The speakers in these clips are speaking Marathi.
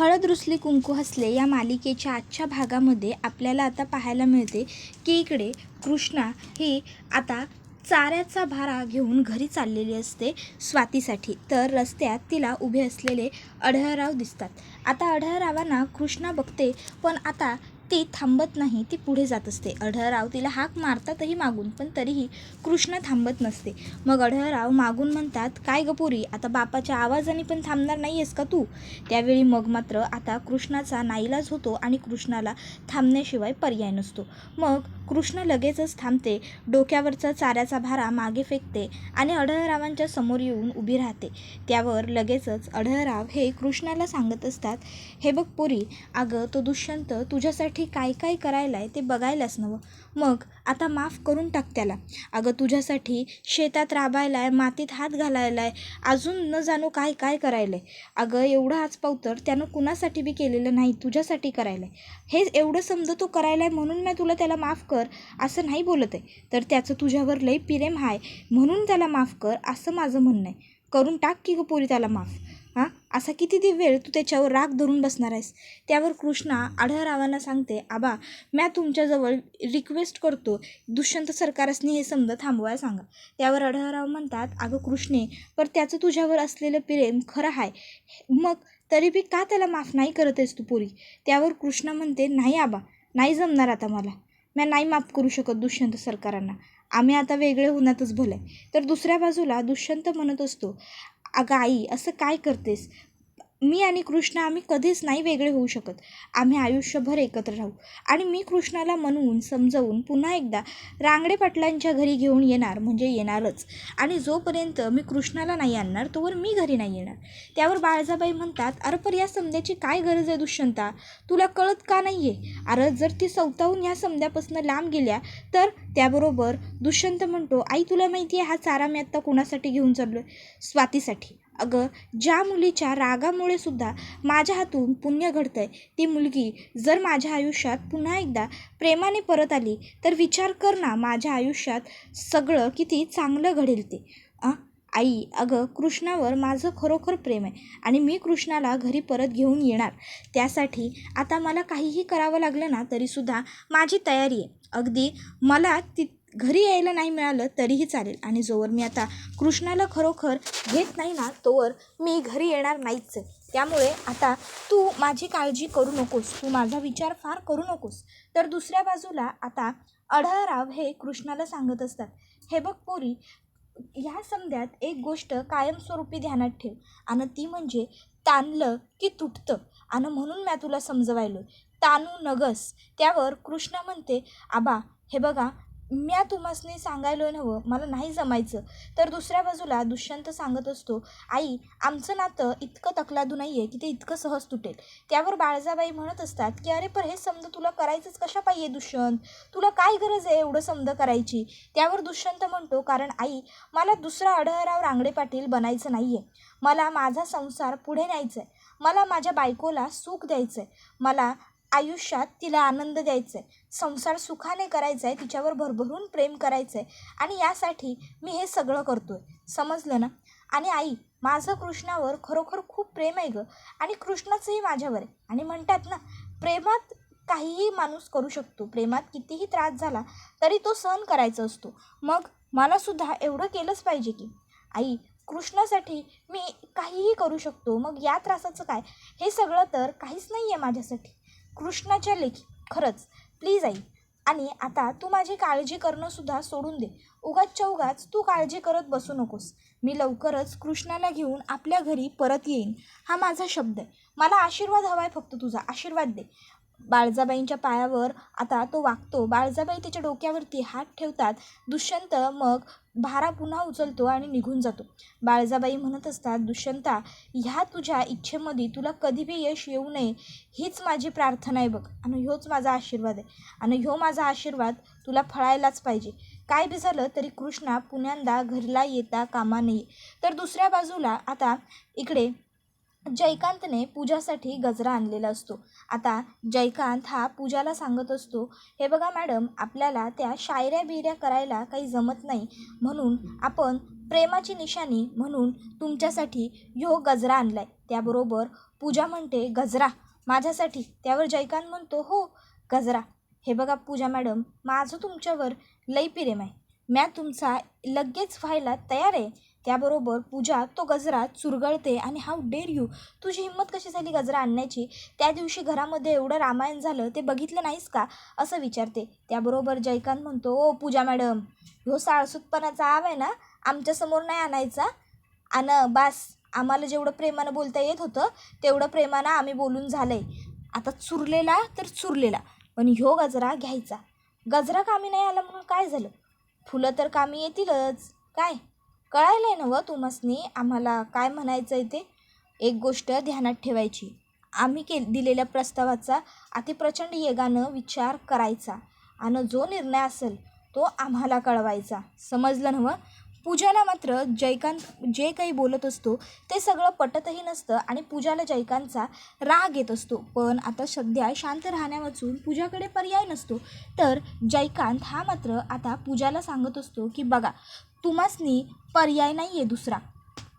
हळद रुसली कुंकू हसले या मालिकेच्या आजच्या भागामध्ये आपल्याला आता पाहायला मिळते की इकडे कृष्णा ही आता चाऱ्याचा भारा घेऊन घरी चाललेली असते स्वातीसाठी. तर रस्त्यात तिला उभे असलेले अढळराव दिसतात. आता अढळरावांना कृष्णा बघते, पण आता ती थांबत नाही, ती पुढे जात असते. अढळराव तिला हाक मारतातही मागून, पण तरीही कृष्णा थांबत नसते. मग अढळराव मागून म्हणतात, काय ग पोरी, आता बापाच्या आवाजाने पण थांबणार नाही आहेस का तू? त्यावेळी मग मात्र आता कृष्णाचा नाईलाज होतो आणि कृष्णाला थांबण्याशिवाय पर्याय नसतो. मग कृष्ण लगेचच थांबते, डोक्यावरचा चाऱ्याचा भारा मागे फेकते आणि अढळरावांच्या समोर येऊन उभी राहते. त्यावर लगेचच अढळराव हे कृष्णाला सांगत असतात, हे बघ पोरी, अगं तो दुष्यंत तुझ्यासाठी काय काय करायलाय ते बघायलाच नवं. मग आता माफ करून टाक त्याला. अगं तुझ्यासाठी शेतात राबायलाय, मातीत हात घालायलाय, अजून न जाणू काय काय करायलाय. अगं एवढं आजपावतर त्यानं कुणासाठी बी केलेलं नाही, तुझ्यासाठी करायलाय. हे एवढं समजा तो करायलाय म्हणून मी तुला त्याला माफ कर असं नाही बोलत आहे, तर त्याचं तुझ्यावर लई प्रेम आहे म्हणून त्याला माफ कर असं माझं म्हणणं आहे. करून टाक की गं पोरी त्याला माफ. हां, असा किती वेळ तू त्याच्यावर राग धरून बसणार आहेस? त्यावर कृष्णा अढळरावांना सांगते, आबा म्या तुमच्याजवळ रिक्वेस्ट करतो, दुष्यंत सरकारसनी हे समजा थांबवायला सांगा. त्यावर अढळराव म्हणतात, अगं कृष्णे, पर त्याचं तुझ्यावर असलेलं प्रेम खरं आहे, मग तरी बी का त्याला माफ नाही करत आहेस तू पोरी? त्यावर कृष्णा म्हणते, नाही आबा, नाही जमणार आता मला, मी नाही माफ करू शकत दुष्यंत सरकारांना, आम्ही आता वेगळे होण्यातच भलं आहे. तर दुसऱ्या बाजूला दुष्यंत म्हणत असतो, अगं आई असं काय करतेस? मी आणि कृष्ण आम्ही कधीच नाही वेगळे होऊ शकत, आम्ही आयुष्यभर एकत्र राहू. आणि मी कृष्णाला म्हणून समजावून पुन्हा एकदा रांगडे पाटलांच्या घरी घेऊन येणार म्हणजे येणारच, आणि जोपर्यंत मी कृष्णाला नाही आणणार तोवर मी घरी नाही येणार. त्यावर बाळजाबाई म्हणतात, अरे पर या समध्याची काय गरज आहे दुष्यंता, तुला कळत का नाही आहे? अरे जर ती सवतावून ह्या समध्यापासून लांब गेल्या तर? त्याबरोबर दुष्यंत म्हणतो, आई तुला माहिती आहे हा चारा मी आत्ता कुणासाठी घेऊन चाललो आहे? स्वातीसाठी. अगं ज्या मुलीच्या रागामुळे सुद्धा माझ्या हातून पुण्य घडतंय, ती मुलगी जर माझ्या आयुष्यात पुन्हा एकदा प्रेमाने परत आली तर विचार कर ना, माझ्या आयुष्यात सगळं किती चांगलं घडेल ते. आई, अगं कृष्णावर माझं खरोखर प्रेम आहे आणि मी कृष्णाला घरी परत घेऊन येणार. त्यासाठी आता मला काहीही करावं लागलं ना तरीसुद्धा माझी तयारी आहे. अगदी मला घरी यायला नाही मिळालं तरीही चालेल, आणि जोवर मी आता कृष्णाला खरोखर घेत नाही ना तोवर मी घरी येणार नाहीच आहे. त्यामुळे आता तू माझी काळजी करू नकोस, तू माझा विचार फार करू नकोस. तर दुसऱ्या बाजूला आता अढळराव हे कृष्णाला सांगत असतात, हे बघ पोरी, ह्या समध्यात एक गोष्ट कायमस्वरूपी ध्यानात ठेव, आणि ती म्हणजे ताणलं की तुटतं, आणि म्हणून मी तुला समजवायलो, ताणू नगस. त्यावर कृष्ण म्हणते, आबा हे बघा, म्या तुम्हासनी सांगायलो नव्हं, मला नाही जमायचं. तर दुसऱ्या बाजूला दुष्यंत सांगत असतो, आई आमचं नातं इतकं तकलादू नाही आहे की ते इतकं सहज तुटेल. त्यावर बाळजाबाई म्हणत असतात की अरे पर हे समज तुला करायचंच कशा पाहिजे दुष्यंत, तुला काय गरज आहे एवढं समज करायची? त्यावर दुष्यंत म्हणतो, कारण आई मला दुसरा अढळराव रांगडे पाटील बनायचं नाही आहे, मला माझा संसार पुढे न्यायचा आहे, मला माझ्या बायकोला सुख द्यायचं आहे, मला आयुष्यात तिला आनंद द्यायचा आहे, संसार सुखाने करायचा आहे, तिच्यावर भरभरून प्रेम करायचं आहे, आणि यासाठी मी हे सगळं करतो आहे, समजलं ना? आणि आई माझं कृष्णावर खरोखर खूप प्रेम आहे गं, आणि कृष्णाचंही माझ्यावर आहे. आणि म्हणतात ना, प्रेमात काहीही माणूस करू शकतो, प्रेमात कितीही त्रास झाला तरी तो सहन करायचा असतो, मग मलासुद्धा एवढं केलंच पाहिजे की. आई कृष्णासाठी मी काहीही करू शकतो, मग या त्रासाचं काय? हे सगळं तर काहीच नाही आहे माझ्यासाठी, कृष्णाच्या लेखी, खरंच प्लीज आई. आणि आता तू माझी काळजी करणंसुद्धा सोडून दे, उगाचच्या उगाच तू काळजी करत बसू नकोस. मी लवकरच कृष्णाला घेऊन आपल्या घरी परत येईन, हा माझा शब्द आहे. मला आशीर्वाद हवा आहे, फक्त तुझा आशीर्वाद दे. बाळजाबाईंच्या पायावर आता तो वागतो, बाळजाबाई त्याच्या डोक्यावरती हात ठेवतात. दुष्यंत मग भारा पुन्हा उचलतो आणि निघून जातो. बाळजाबाई म्हणत असतात, दुष्यंता, ह्या तुझ्या इच्छेमध्ये तुला कधी बी यश येऊ नये हीच माझी प्रार्थना आहे बघ, आणि ह्योच माझा आशीर्वाद आहे, आणि ह्यो माझा आशीर्वाद तुला फळायलाच पाहिजे. काय बी झालं तरी कृष्णा पुन्यांदा घरला येता कामा नये. तर दुसऱ्या बाजूला आता इकडे जयकांतने पूजासाठी गजरा आणलेला असतो. आता जयकांत हा पूजाला सांगत असतो, हे बघा मॅडम, आपल्याला त्या शायऱ्या बिऱ्या करायला काही जमत नाही, म्हणून आपण प्रेमाची निशाणी म्हणून तुमच्यासाठी ह्यो गजरा आणलाय, त्याबरोबर पूजा म्हणते गजरा माझ्यासाठी. त्यावर जयकांत म्हणतो हो गजरा. हे बघा पूजा मॅडम, माझं तुमच्यावर लई प्रेम आहे, म्या तुमचा लगेच व्हायला तयार आहे. त्याबरोबर पूजा तो गजरा चुरगळते आणि हाऊ डेअर यू, तुझी हिंमत कशी झाली गजरा आणण्याची? त्या दिवशी घरामध्ये एवढं रामायण झालं ते बघितलं नाहीस का, असं विचारते. त्याबरोबर जयकांत म्हणतो ओ पूजा मॅडम, ह्यो साळसूतपणाचा आव आहे ना, आमच्यासमोर नाही आणायचा. आणि बास, आम्हाला जेवढं प्रेमानं बोलता येत होतं तेवढं प्रेमानं आम्ही बोलून झालं आहे. आता चुरलेला तर चुरलेला, पण ह्यो गजरा घ्यायचा. गजरा कामी नाही आला म्हणून काय झालं, फुलं तर कामी येतीलच. काय कळायलं आहे ना व तुम्हासनी आम्हाला काय म्हणायचं आहे ते? एक गोष्ट ध्यानात ठेवायची, आम्ही दिलेल्या प्रस्तावाचा अतिप्रचंड वेगानं विचार करायचा आणि जो निर्णय असेल तो आम्हाला कळवायचा. समजलं ना व? पूजाला मात्र जयकांत जे काही बोलत असतो ते सगळं पटतही नसतं आणि पूजाला जयकांतचा राग येत असतो. पण आता सध्या शांत राहण्यावाचून पूजाकडे पर्याय नसतो. तर जयकांत हा मात्र आता पूजाला सांगत असतो की बघा, तुम्हासनी पर्याय नाही आहे दुसरा.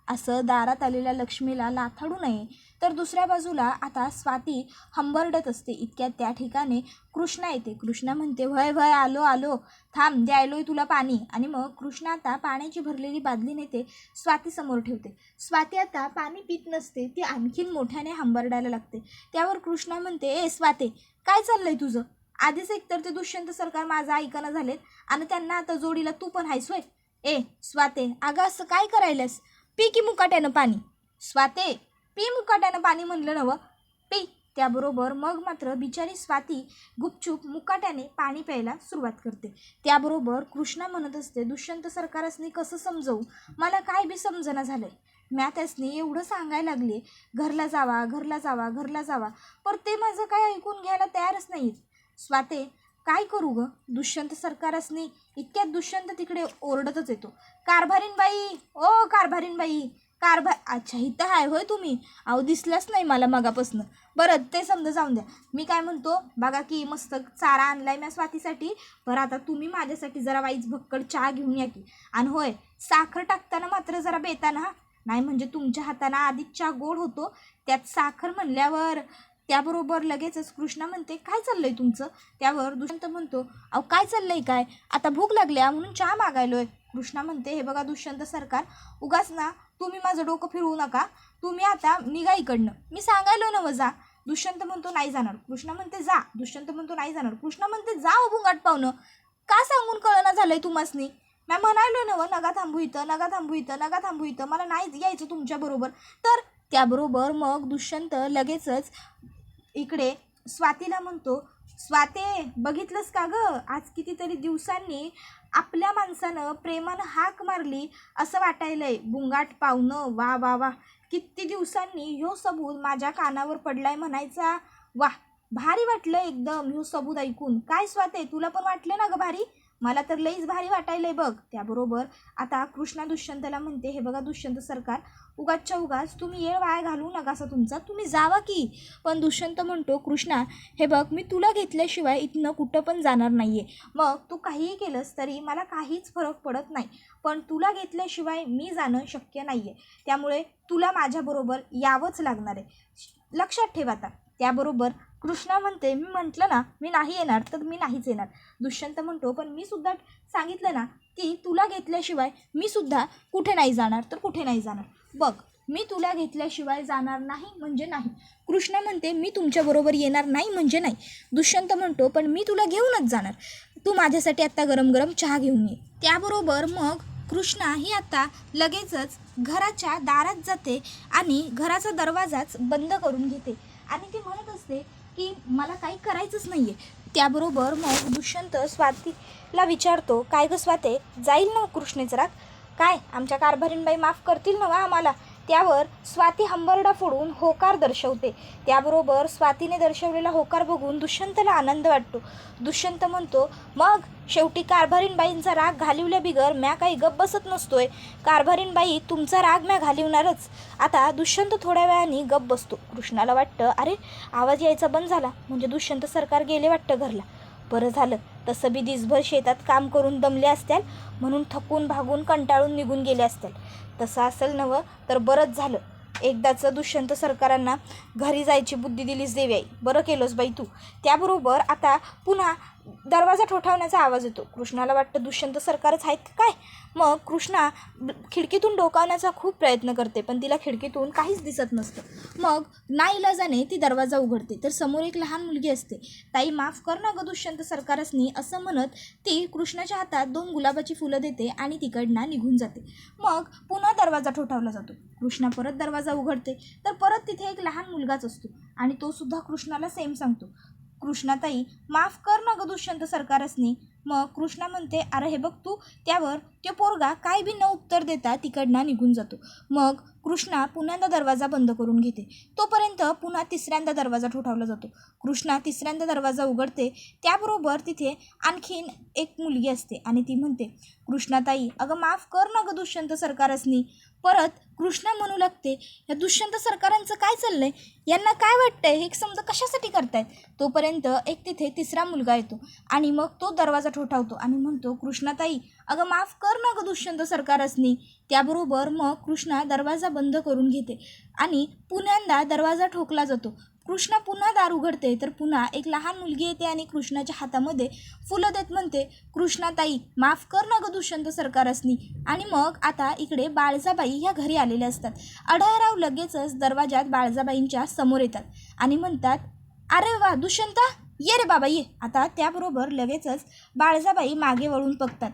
असं दारात आलेल्या लक्ष्मीला लाथाडू नये. तर दुसऱ्या बाजूला आता स्वाती हंबरडत असते. इतक्यात त्या ठिकाणी कृष्णा येते. कृष्णा म्हणते व्हय व्हय आलो आलो, थांब द्यायलोय तुला पाणी. आणि मग कृष्णा आता पाण्याची भरलेली बादली नेते स्वातीसमोर ठेवते. स्वाती आता पाणी पित नसते, ती आणखीन मोठ्याने हंबरडायला लागते. त्यावर कृष्णा म्हणते ए स्वाते, काय चाललंय तुझं? आधीच एकतर ते दुष्यंत सरकार माझं ऐकणं झालेत आणि त्यांना आता जोडीला तू पण आहेस होय. ए स्वाते, अगं असं काय करायलास? पी की मुकाट्यानं पाणी. स्वाते, पी मुकाट्यानं पाणी म्हणलं नवं, पी. त्याबरोबर मग मात्र बिचारी स्वाती गुपचूप मुकाट्याने पाणी प्यायला सुरुवात करते. त्याबरोबर कृष्णा म्हणत असते दुष्यंत सरकारसनी कसं समजवू, मला काय बी समजणं झालंय. म्या त्यासनी एवढं सांगायला लागले घरला जावा घरला जावा घरला जावा, पण ते माझं काय ऐकून घ्यायला तयारच नाहीत. स्वाते, काय करू ग? दुष्यंत सरकारसनी. इतक्यात दुष्यंत तिकडे ओरडतच येतो, कारभारीन बाई, ओ कारभारीन बाई, अच्छा इथं आहे होय तुम्ही, अहो दिसलंच नाही मला मगापासनं. बरं ते समजा जाऊन द्या. मी काय म्हणतो बघा की मस्त चारा आणलाय मी स्वातीसाठी. बरं आता तुम्ही माझ्यासाठी जरा वाईच भक्कड चहा घेऊन या की. आणि होय, साखर टाकताना मात्र जरा बेताना हा, नाही म्हणजे तुमच्या हाताना आधीच चहा गोड होतो, त्यात साखर म्हणल्यावर. त्याबरोबर लगेचच कृष्णा म्हणते काय चाललंय तुमचं? त्यावर दुष्यंत म्हणतो अहो काय चाललंय काय, आता भूक लागल्या म्हणून चहा मागायलोय. कृष्णा म्हणते हे बघा दुष्यंत सरकार, उगाच ना तुम्ही माझं डोकं फिरवू नका, तुम्ही आता निघा इकडनं, मी सांगायलो ना व जा. दुष्यंत म्हणतो नाही जाणार. कृष्णा म्हणते जा. दुष्यंत म्हणतो नाही जाणार. कृष्णा म्हणते जा ओ भुंगाट पाहुणं, का सांगून कळना झालंय तुम्हासनी? मी म्हणायलो ना व नगा थांबू इथं, नगा थांबू इथं, नगा थांबू इथं, मला नाही यायचं तुमच्याबरोबर. तर त्याबरोबर मग दुष्यंत लगेचच इकडे स्वातीला म्हणतो स्वाते, बघितलंस का गं, आज कितीतरी दिवसांनी आपल्या माणसानं प्रेमानं हाक मारली असं वाटायलंय. बुंगाट पाहुणं, वा वा वा, किती दिवसांनी ह्यो सबूत माझ्या कानावर पडलाय म्हणायचा. वा, भारी वाटलं एकदम ह्यो सबूत ऐकून. काय स्वाते, तुला पण वाटलं ना ग भारी? मला तर लईच भारी वाटायलंय बघ. त्याबरोबर आता कृष्णा दुष्यंतला म्हणते हे बघा दुष्यंत सरकार, उगाचच्या उगाच तुम्ही येळ वाया घालू नका असं तुमचा, तुम्ही जावा की. पण दुष्यंत म्हणतो कृष्णा हे बघ, मी तुला घेतल्याशिवाय इथनं कुठं पण जाणार नाही आहे. मग तू काहीही केलंस तरी मला काहीच फरक पडत नाही, पण तुला घेतल्याशिवाय मी जाणं शक्य नाही आहे. त्यामुळे तुला माझ्याबरोबर यावंच लागणार आहे, लक्षात ठेव आता. त्याबरोबर कृष्णा म्हणते मी म्हटलं ना मी नाही येणार तर मी नाहीच येणार. दुष्यंत म्हणतो पण मी सुद्धा सांगितलं ना की तुला घेतल्याशिवाय मी सुद्धा कुठे नाही जाणार तर कुठे नाही जाणार. बघ, मी तुला घेतल्याशिवाय जाणार नाही म्हणजे नाही. कृष्णा म्हणते मी तुमच्याबरोबर येणार नाही म्हणजे नाही. दुष्यंत म्हणतो पण मी तुला घेऊनच जाणार, तू माझ्यासाठी आत्ता गरम गरम चहा घेऊन ये. त्याबरोबर मग कृष्णा ही आता लगेचच घराच्या दारात जाते आणि घराचा दरवाजाच बंद करून घेते आणि ती म्हणत असते की मला काही करायचंच नाही आहे. त्याबरोबर मग दुष्यंत स्वातीला विचारतो काय गं स्वाते, जाईल ना कृष्णेचं राग? काय आमच्या कारभारीणबाई माफ करतील ना वा आम्हाला? त्यावर स्वाती हंबरडा फोडून होकार दर्शवते. त्याबरोबर स्वातीने दर्शवलेला होकार बघून दुष्यंतला आनंद वाटतो. दुष्यंत म्हणतो मग शेवटी कारभारीणबाईंचा राग घालिवल्या बिगर म्या काही गप बसत नसतोय. कारभारीणबाई तुमचा राग म्या घालिवणारच. आता दुष्यंत थोड्या वेळाने गप बसतो. कृष्णाला वाटतं अरे आवाज यायचा बंद झाला म्हणजे दुष्यंत सरकार गेले वाटतं घरला. बरं झालं, तसं बी दिसभर शेतात काम करून दमले असत्याल म्हणून थकून भागून कंटाळून निघून गेले असतील. तसं असेल नवं तर बरंच झालं. एकदाचं दुष्यंत सरकारांना घरी जायची बुद्धी दिलीस देवी आई, बरं केलंस बाई तू. त्याबरोबर आता पुन्हा दरवाजा ठोठावण्याचा आवाज येतो. कृष्णाला वाटतं दुष्यंत सरकारच आहेत का काय. मग कृष्णा खिडकीतून डोकावण्याचा खूप प्रयत्न करते, पण तिला खिडकीतून काहीच दिसत नसतं. मग नाईलाजाने ती दरवाजा उघडते, तर समोर एक लहान मुलगी असते. ताई माफ कर ना गं दुष्यंत सरकारसनी, असं म्हणत ती कृष्णाच्या हातात 2 गुलाबाची फुलं देते आणि तिकडनं निघून जाते. मग पुन्हा दरवाजा ठोठावला जातो. कृष्णा परत दरवाजा उघडते, तर परत तिथे एक लहान मुलगाच असतो आणि तो सुद्धा कृष्णाला सेम सांगतो, कृष्णाताई माफ कर ना गं दुष्यंत सरकारसनी. मग कृष्णा म्हणते, अरे हे बघ तू. त्यावर तो पोरगा काय बी न उत्तर देता तिकडनं निघून जातो. मग कृष्णा पुन्हा दरवाजा बंद करून घेते. तोपर्यंत पुन्हा तिसऱ्यांदा दरवाजा ठोठावला जातो. कृष्णा तिसऱ्यांदा दरवाजा उघडते, त्याबरोबर तिथे आणखीन एक मुलगी असते आणि ती म्हणते, कृष्णाताई अगं माफ कर ना गं दुष्यंत सरकारसनी. परत कृष्णा म्हणू लागते, या दुष्यंत सरकारांचं काय चाललंय, यांना काय वाटतंय, हे समजा कशासाठी करतायत. तोपर्यंत एक तिथे तिसरा मुलगा येतो आणि मग तो दरवाजा ठोठावतो आणि म्हणतो, कृष्णाताई अगं माफ कर ना गं दुष्यंत सरकारसनी. त्याबरोबर मग कृष्णा दरवाजा बंद करून घेते आणि पुन्हा दरवाजा ठोकला जातो. कृष्णा पुन्हा दार उघडते, तर पुन्हा एक लहान मुलगी येते आणि कृष्णाच्या हातामध्ये फुलं देत म्हणते, कृष्णाताई माफ कर ना गं दुष्यंत सरकारसनी. आणि मग आता इकडे बाळजाबाई ह्या घरी आलेल्या असतात. आढळराव लगेचच दरवाजात बाळजाबाईंच्या समोर येतात आणि म्हणतात, अरे वा दुष्यंता, ये रे बाबा ये. आता त्याबरोबर लगेचच बाळजाबाई मागे वळून बघतात,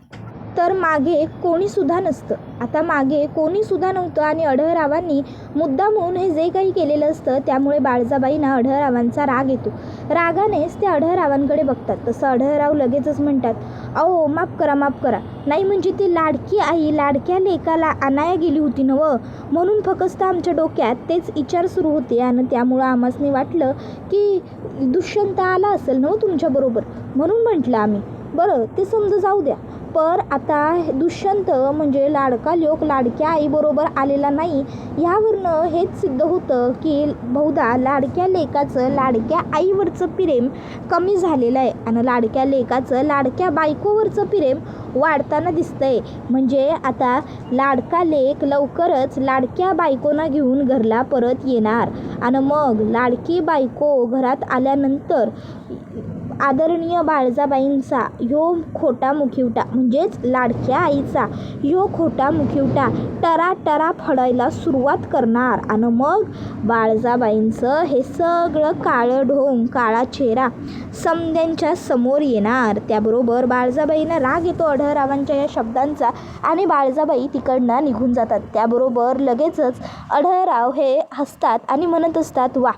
तर मागे कोणीसुद्धा नसतं. आता मागे कोणीसुद्धा नव्हतं आणि आढळरावांनी मुद्दामून हे जे काही केलेलं असतं त्यामुळे बाळजाबाईंना आढळरावांचा राग येतो. रागानेच ते आढळरावांकडे बघतात. तसं आढळराव लगेचच म्हणतात, अहो माफ करा माफ करा. नाही म्हणजे ती लाडकी आई लाडक्या लेकाला आणाया गेली होती नवं, म्हणून फक्त आमच्या डोक्यात तेच विचार सुरू होते आणि त्यामुळं आम्हासनी वाटलं की दुष्यंत आला असेल नवं तुमच्याबरोबर, म्हणून म्हटलं आम्ही. बरं ते समजा जाऊ द्या, पर आता दुष्यंत म्हणजे लाडका लोक लाडक्या आईबरोबर आलेला नाही, ह्यावरनं हेच सिद्ध होतं की बहुधा लाडक्या लेकाचं लाडक्या आईवरचं प्रेम कमी झालेलं आहे आणि लाडक्या लेकाचं लाडक्या बायकोवरचं प्रेम वाढताना दिसतंय. म्हणजे आता लाडका लेक लवकरच लाडक्या बायकोना घेऊन घरला परत येणार आणि मग लाडकी बायको घरात आल्यानंतर आदरणीय बाळजाबाईंचा ह्यो खोटा मुखवटा म्हणजेच लाडक्या आईचा ह्यो खोटा मुखवटा टरा फडायला सुरुवात करणार आणि मग बाळजाबाईंचं हे सगळं काळं ढोंग काळा चेहरा समद्यांच्या समोर येणार. त्याबरोबर बाळजाबाईंना राग येतो आढळरावांच्या या शब्दांचा आणि बाळजाबाई तिकडनं निघून जातात. त्याबरोबर लगेचच आढळराव हे हसतात आणि म्हणत असतात, वा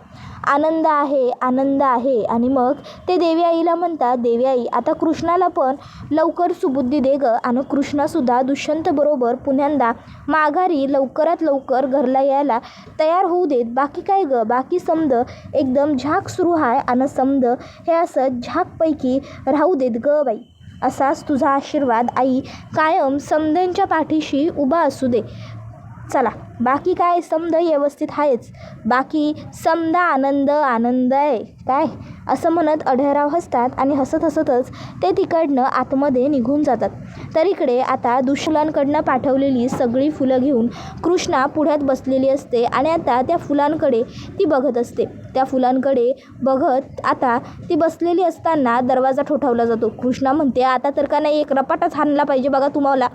आनंद आहे आनंद आहे. आणि मग ते देवी आईला म्हणतात, देवी आई आता कृष्णाला पण लवकर सुबुद्धी दे गं आणि कृष्णासुद्धा दुष्यंतबरोबर पुन्हा माघारी लवकरात लवकर घरला यायला तयार होऊ देत. बाकी काय गं, बाकी समद एकदम झाक सुरू आहे आणि समद हे असं झाकपैकी राहू देत गं बाई. असाच तुझा आशीर्वाद आई कायम समद्यांच्या पाठीशी उभा असू दे. चला बाकी काय समद व्यवस्थित आहेच, बाकी समदा आनंद आनंद आहे काय, असं म्हणत आढळराव हसतात आणि हसत हसतच ते तिकडनं आतमध्ये निघून जातात. तर इकडे आता दुष्यंतांकडनं पाठवलेली सगळी फुलं घेऊन कृष्णा पुढ्यात बसलेली असते आणि आता त्या फुलांकडे ती बघत असते. त्या फुलांकडे बघत आता ती बसलेली असताना दरवाजा ठोठावला जातो. कृष्णा म्हणते, आता तर का नाही एक रपाटाच हाणला पाहिजे बघा तुम्हाला.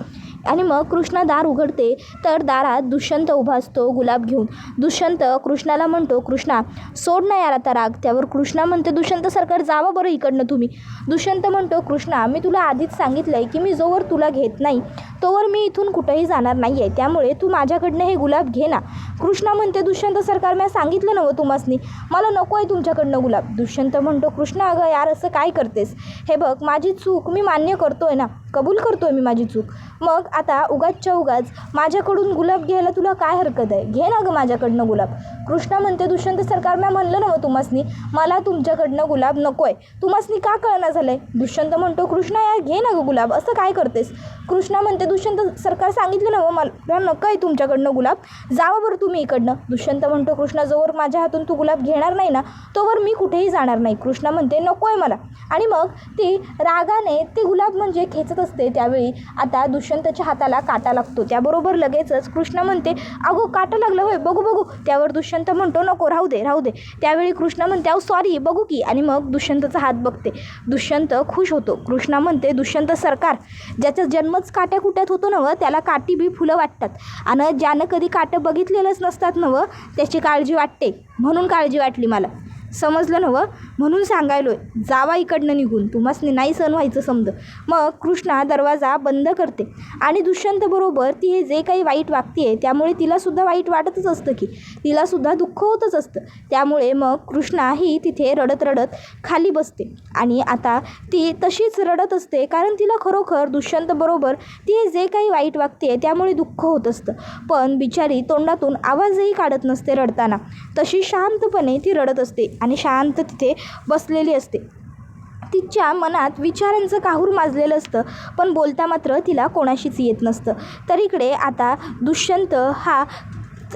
आणि मग कृष्णा दार उघडते, तर दारात दुष्यंत उभा असतो गुलाब घेऊन. दुष्यंत कृष्णाला म्हणतो, कृष्णा सोड ना यार आता राग. त्यावर कृष्णा म्हणते, दुष्यंत सरकार जावा बरं इकडनं तुम्ही. दुष्यंत म्हणतो, कृष्णा मी तुला आधीच सांगितलं आहे की मी जोवर तुला घेत नाही तोवर मी इथून कुठंही जाणार नाही आहे, त्यामुळे तू माझ्याकडनं हे गुलाब घे ना. कृष्णा म्हणते, दुष्यंत सरकार मी सांगितलं नव्हतं तुम्हासनी, मला नको आहे तुमच्याकडनं गुलाब. दुष्यंत म्हणतो, कृष्णा अगं यार असं काय करतेस, हे बघ माझी चूक मी मान्य करतोय ना, कबूल करतोय मी माझी चूक. मग आता उगाचच्या उगाच माझ्याकडून गुलाब घ्यायला तुला काय हरकत आहे, घे ना गं माझ्याकडनं गुलाब. कृष्णा म्हणते, दुष्यंत सरकार मी म्हणलं नव्हतं तुम्हासनी मला तुमच्याकडनं गुलाब नको आहे, तुम्हासनी का कळना झालं आहे. दुष्यंत म्हणतो, कृष्णा यार घे ना गं गुलाब, असं काय करतेस. कृष्णा म्हणते दुष्यंत सरकार सांगितलं ना मला नको आहे तुमच्याकडनं गुलाब, जावं बरं तुम्ही इकडनं. दुष्यंत म्हणतो कृष्णा जोवर माझ्या हातून तू गुलाब घेणार नाही ना तोवर मी कुठेही जाणार नाही. कृष्णा म्हणते नको आहे मला, आणि मग ती रागाने ते गुलाब म्हणजे खेचत असते. त्यावेळी आता दुष्यंतच्या हाताला काटा लागतो. त्याबरोबर लगेचच कृष्णा म्हणते अगो काटा लागला होय, बघू बघू. त्यावर दुष्यंत म्हणतो नको राहू दे राहू दे. त्यावेळी कृष्णा म्हणते अहो सॉरी बघू की, आणि मग दुष्यंतचा हात बघते. दुष्यंत खुश होतो. कृष्णा म्हणते दुष्यंत सरकार, ज्याचा जन्मच काट्या कुट्यात होतो नवं त्याला काठी बी फुलं वाटतात, आणि ज्यानं कधी काटं बघितलेलंच नसतात नवं त्याची काळजी वाटते, म्हणून काळजी वाटली मला, समजलं नवं, म्हणून सांगायलोय जावा इकडनं निघून, तुम्हासनी नाही सहन व्हायचं समज. मग कृष्णा दरवाजा बंद करते आणि दुष्यंत बरोबर ती हे जे काही वाईट वागते त्यामुळे तिलासुद्धा वाईट वाटतच असतं की, तिलासुद्धा दुःख होतच असतं. त्यामुळे मग कृष्णा ही तिथे रडत रडत खाली बसते आणि आता ती तशीच रडत असते, कारण तिला खरोखर दुष्यंत बरोबर ती हे जे काही वाईट वागते त्यामुळे दुःख होत असतं. पण बिचारी तोंडातून आवाजही काढत नसते रडताना, तशी शांतपणे ती रडत असते आणि शांत तिथे बसलेली असते. तिच्या मनात विचारांचं काहूर माजलेलं असतं, पण बोलता मात्र तिला कोणाशीच येत नसतं. तर इकडे आता दुष्यंत हा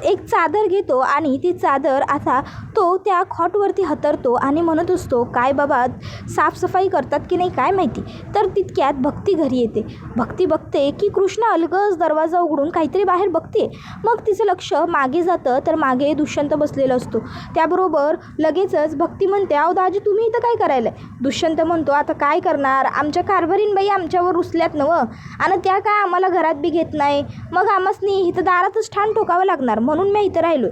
एक चादर घेतो आणि ती चादर आता तो त्या खॉटवरती हतरतो आणि म्हणत असतो काय बाबा साफसफाई करतात की नाही काय माहिती. तर तितक्यात भक्ती घरी येते. भक्ती बघते की कृष्णा अलगद दरवाजा उघडून काहीतरी बाहेर बघते. मग तिचं लक्ष मागे जातं, तर मागे दुष्यंत बसलेला असतो. त्याबरोबर लगेचच भक्ती म्हणते अहो दाजी तुम्ही इथं काय करायला. दुष्यंत म्हणतो आता काय करणार, आमच्या कारभारीन बाई आमच्यावर रुसल्यात नवं, आणि त्या काय आम्हाला घरात बी घेत नाही, मग आम्हासनी इथं दारातच ठाण ठोकावं लागणार, म्हणून मी इथं राहिलो.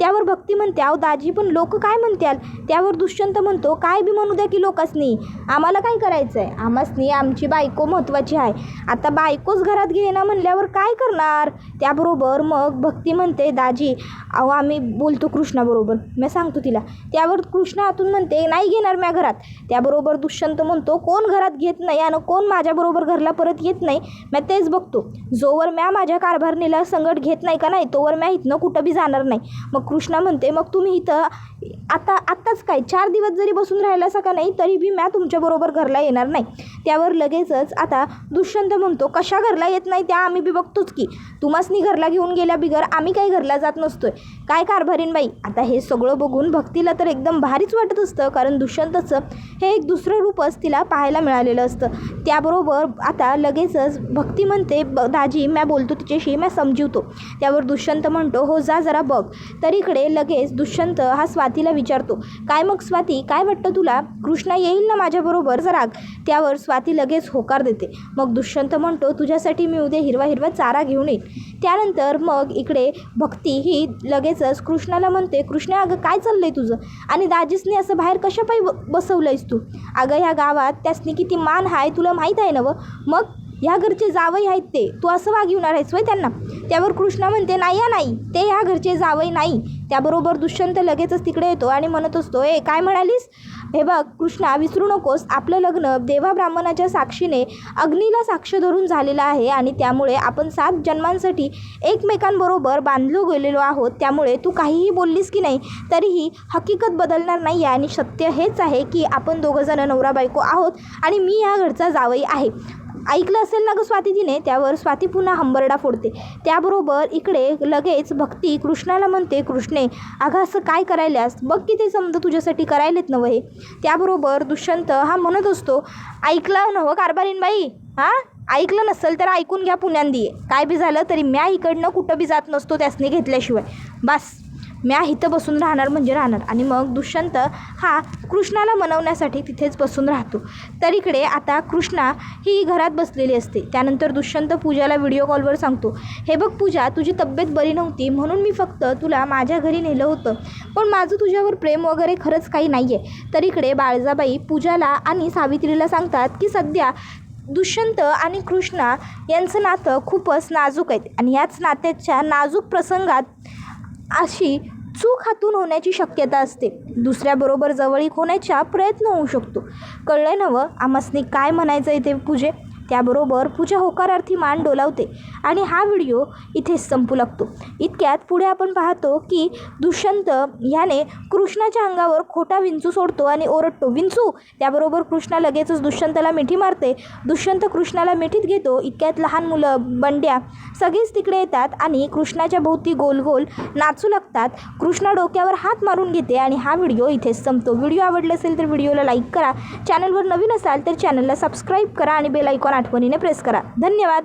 त्यावर भक्ती म्हणते अहो दाजी पण लोक काय म्हणत्याल. त्यावर दुष्यंत म्हणतो काय बी म्हणू द्या की लोकांसनी, आम्हाला काय करायचं आहे, आम्हासनी आमची बायको महत्त्वाची आहे. आता बायकोच घरात घेणं म्हणल्यावर काय करणार. त्याबरोबर मग भक्ती म्हणते दाजी अहो आम्ही बोलतो कृष्णाबरोबर, मी सांगतो तिला. त्यावर कृष्णा आतून म्हणते नाही घेणार म्या घरात. त्याबरोबर दुष्यंत म्हणतो कोण घरात घेत नाही आणि कोण माझ्याबरोबर घरला परत येत नाही, मी तेच बघतो. जोवर म्या माझ्या कारभारणीला संगत घेत नाही का नाही तोवर म्या इथनं कुठं बी जाणार नाही. मग कृष्णा म्हणते मग तुम्ही इथं आत्ताच काय 4 दिवस जरी बसून राहिलासा का नाही तरी बी म्या तुमच्याबरोबर घरला येणार नाही. त्यावर लगेचच आता दुष्यंत म्हणतो कशा घरला येत नाही त्या आम्ही बी बघतोच की, तुम्हासनी घरला घेऊन गेल्या बिगर आम्ही काही घरला जात नसतोय, काय कारभारीन बाई. आता हे सगळं बघून भक्तीला तर एकदम भारीच वाटत असतं, कारण दुष्यंतचं हे एक दुसरं रूपच तिला पाहायला मिळालेलं असतं. त्याबरोबर आता लगेचच भक्ती म्हणते दाजी म्या बोलतो तिच्याशी, म्या समजवतो. त्यावर दुष्यंत म्हणतो हो जा जरा बघ. तर इकडे लगेच दुष्यंत हा स्वातीला विचारतो काय मग स्वाती काय वाटतं तुला, कृष्णा येईल ना माझ्याबरोबर जरा. त्यावर स्वाती लगेच होकार देते. मग दुष्यंत म्हणतो तुझ्यासाठी मी उद्या हिरवा हिरवा चारा घेऊन येईन. त्यानंतर मग इकडे भक्ती ही लगेचच कृष्णाला म्हणते कृष्णा अगं काय चाललंय तुझं, आणि दाजीसने असं बाहेर कशापायी बसवलंयस तू. अगं ह्या गावात त्यासनी किती मान आहे तुला माहीत आहे ना व, मग ह्या घरचे जावई आहेत ते, तू असं वागवणार आहेस होय त्यांना. त्यावर कृष्णा म्हणते नाही ते ह्या घरचे जावई नाही. त्याबरोबर दुष्यंत लगेचच तिकडे येतो आणि म्हणत असतो काय म्हणालीस. हे बघ कृष्णा विसरू नकोस आपलं लग्न देवा ब्राह्मणाच्या साक्षीने अग्नीला साक्ष धरून झालेलं आहे, आणि त्यामुळे आपण 7 जन्मांसाठी एकमेकांबरोबर बांधलो गेलेलो आहोत. त्यामुळे तू काहीही बोललीस की नाही तरीही हकीकत बदलणार नाही आहे, आणि सत्य हेच आहे की आपण दोघंजणं नवरा बायको आहोत आणि मी ह्या घरचा जावई आहे. ऐकलं असेल ना गं स्वाती तिने. त्यावर स्वाती पुन्हा हंबरडा फोडते. त्याबरोबर इकडे लगेच भक्ती कृष्णाला म्हणते कृष्णे अगं असं काय करायल्यास, बघ की ते समजा तुझ्यासाठी करायलेत नवं हे. त्याबरोबर दुष्यंत हा म्हणत असतो ऐकलं नवं कारभारीन बाई, ऐकलं नसेल तर ऐकून घ्या पुण्यांदी, काय बी झालं तरी म्या इकडनं कुठं बी जात नसतो त्यासनी घेतल्याशिवाय, बस म्या इथं बसून राहणार म्हणजे राहणार. आणि मग दुष्यंत हा कृष्णाला मनवण्यासाठी तिथेच बसून राहतो. तर इकडे आता कृष्णा ही घरात बसलेली असते. त्यानंतर दुष्यंत पूजाला व्हिडिओ कॉलवर सांगतो हे बघ पूजा तुझी तब्येत बरी नव्हती म्हणून मी फक्त तुला माझ्या घरी नेलं होतं, पण माझं तुझ्यावर प्रेम वगैरे खरंच काही नाही आहे. तर इकडे बाळजाबाई पूजाला आणि सावित्रीला सांगतात की सध्या दुष्यंत आणि कृष्णा यांचं नातं खूपच नाजूक आहे, आणि याच नात्याच्या नाजूक प्रसंगात अशी चूक हातून होण्याची शक्यता असते, दुसऱ्याबरोबर जवळीक होण्याचा प्रयत्न होऊ शकतो. कळलं नवं आम्हासनी काय म्हणायचं आहे ते पूजे. त्याबरोबर पूजा होकारार्थी मान डोलावते आणि हा व्हिडिओ इथेच संपू लागतो. इतक्यात पुढे आपण पाहतो की दुष्यंत ह्याने कृष्णाच्या अंगावर खोटा विंचू सोडतो आणि ओरडतो, विंचू. त्याबरोबर कृष्णा लगेचच दुष्यंतला मिठी मारते. दुष्यंत कृष्णाला मिठीत घेतो. इतक्यात लहान मुलं, बंड्या सगळेच तिकडे येतात आणि कृष्णाच्या भोवती गोल गोल नाचू लागतात. कृष्णा डोक्यावर हात मारून घेते आणि हा व्हिडिओ इथेच संपतो. व्हिडिओ आवडला असेल तर व्हिडिओला लाईक करा. चॅनलवर नवीन असाल तर चॅनलला सबस्क्राईब करा आणि बेल आयकॉन आठवणीने प्रेस करा. धन्यवाद.